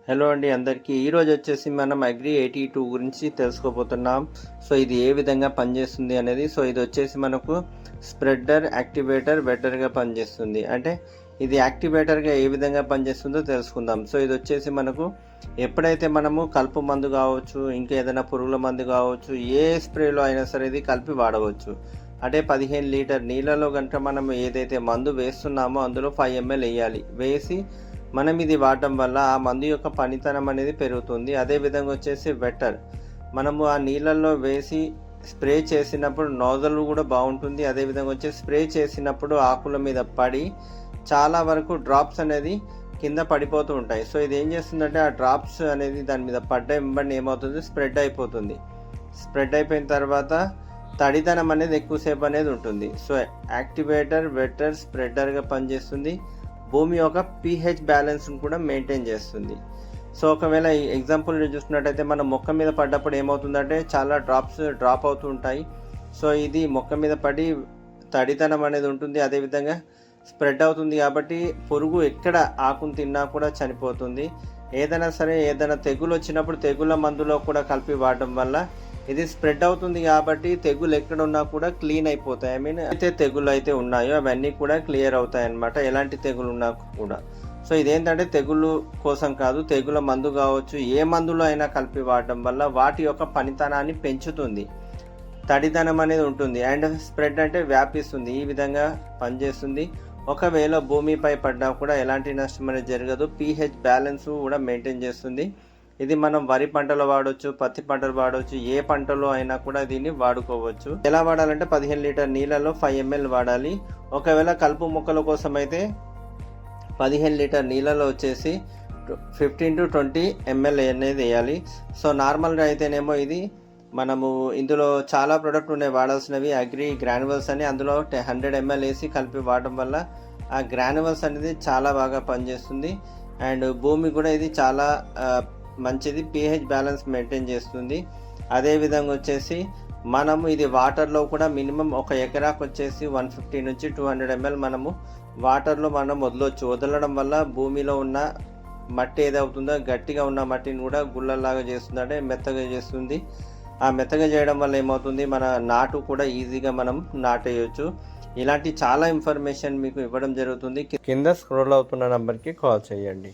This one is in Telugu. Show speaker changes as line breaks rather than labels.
హలో అండి అందరికీ. ఈరోజు వచ్చేసి మనం అగ్రి 82 గురించి తెలుసుకోబోతున్నాం. సో ఇది ఏ విధంగా పనిచేస్తుంది అనేది. సో ఇది వచ్చేసి మనకు స్ప్రెడర్, యాక్టివేటర్, వెటర్గా పనిచేస్తుంది. అంటే ఇది యాక్టివేటర్గా ఏ విధంగా పనిచేస్తుందో తెలుసుకుందాం. సో ఇది వచ్చేసి మనకు ఎప్పుడైతే మనము కలుపు మందు కావచ్చు, ఇంకా ఏదైనా పురుగుల మందు కావచ్చు, ఏ స్ప్రేలో అయినా సరే ఇది కలిపి వాడవచ్చు. అంటే 15 లీటర్ నీళ్ళలో కనుక మనం ఏదైతే మందు వేస్తున్నామో అందులో 5 ml వేయాలి. వేసి మనం ఇది వాడటం వల్ల ఆ మందు యొక్క పనితనం అనేది పెరుగుతుంది. అదేవిధంగా వచ్చేసి వెటర్, మనము ఆ నీళ్ళల్లో వేసి స్ప్రే చేసినప్పుడు నోజల్ కూడా బాగుంటుంది. అదేవిధంగా వచ్చి స్ప్రే చేసినప్పుడు ఆకుల మీద పడి చాలా వరకు డ్రాప్స్ అనేది కింద పడిపోతూ ఉంటాయి. సో ఇది ఏం చేస్తుందంటే ఆ డ్రాప్స్ అనేది దాని మీద పడ్డ వెంబడి ఏమవుతుంది, స్ప్రెడ్ అయిపోతుంది. స్ప్రెడ్ అయిపోయిన తర్వాత తడిదనం అనేది ఎక్కువసేపు అనేది ఉంటుంది. సో యాక్టివేటర్, వెటర్, స్ప్రెడర్గా పనిచేస్తుంది. భూమి యొక్క pH బ్యాలెన్స్ని కూడా మెయింటైన్ చేస్తుంది. సో ఒకవేళ ఎగ్జాంపుల్ చూసుకున్నట్టయితే మనం మొక్క మీద పడ్డప్పుడు ఏమవుతుందంటే చాలా డ్రాప్ అవుతూ ఉంటాయి. సో ఇది మొక్క మీద పడి తడితనం అనేది ఉంటుంది. అదేవిధంగా స్ప్రెడ్ అవుతుంది కాబట్టి పురుగు ఎక్కడ ఆకును తిన్నా కూడా చనిపోతుంది. ఏదైనా తెగులు వచ్చినప్పుడు తెగుళ్ళ మందులో కూడా కలిపి వాడడం వల్ల ఇది స్ప్రెడ్ అవుతుంది కాబట్టి తెగులు ఎక్కడ ఉన్నా కూడా క్లీన్ అయిపోతాయి. అయితే తెగులు అయితే ఉన్నాయో అవన్నీ కూడా క్లియర్ అవుతాయి అన్నమాట, ఎలాంటి తెగులు ఉన్నా కూడా. సో ఇదేంటంటే తెగులు కోసం కాదు, తెగుల మందు కావచ్చు, ఏ మందులో అయినా కలిపి వాడడం వల్ల వాటి యొక్క పనితనాన్ని పెంచుతుంది, తడిదనం అనేది ఉంటుంది. అండ్ స్ప్రెడ్ అంటే వ్యాపిస్తుంది. ఈ విధంగా పనిచేస్తుంది. ఒకవేళ భూమిపై పడ్డా కూడా ఎలాంటి నష్టం అనేది జరగదు. pH బ్యాలెన్స్ కూడా మెయింటైన్ చేస్తుంది. ఇది మనం వరి పంటలో వాడవచ్చు, పత్తి పంటలు వాడవచ్చు, ఏ పంటలో అయినా కూడా దీన్ని వాడుకోవచ్చు. ఎలా వాడాలంటే 15 లీటర్ నీళ్ళలో 5 ml వాడాలి. ఒకవేళ కలుపు మొక్కల కోసం అయితే 15 లీటర్ నీళ్ళలో వచ్చేసి 15 to 20 ml అనేది వేయాలి. సో నార్మల్గా అయితేనేమో ఇది మనము ఇందులో చాలా ప్రోడక్ట్ ఉన్నాయి వాడాల్సినవి. అగ్రి గ్రాన్యువల్స్ అని అందులో 100 ml వేసి కలిపి వాడడం వల్ల ఆ గ్రాన్యువల్స్ అనేది చాలా బాగా పనిచేస్తుంది. అండ్ భూమి కూడా ఇది చాలా మంచిది, pH బ్యాలెన్స్ మెయింటైన్ చేస్తుంది. అదేవిధంగా వచ్చేసి మనము ఇది వాటర్లో కూడా మినిమం ఒక ఎకరాకు వచ్చేసి 150 నుంచి 200 ml మనము వాటర్లో మనం వదలడం వల్ల భూమిలో ఉన్న మట్టి ఏదవుతుందో గట్టిగా ఉన్న మట్టిని కూడా గుళ్ళలాగా చేస్తుంది, అంటే మెత్తగా చేస్తుంది. ఆ మెత్తగా చేయడం వల్ల ఏమవుతుంది, మన నాటు కూడా ఈజీగా మనం నాటేయచ్చు. ఇలాంటి చాలా ఇన్ఫర్మేషన్ మీకు ఇవ్వడం జరుగుతుంది. కింద స్క్రోల్ అవుతున్న నంబర్కి కాల్ చేయండి.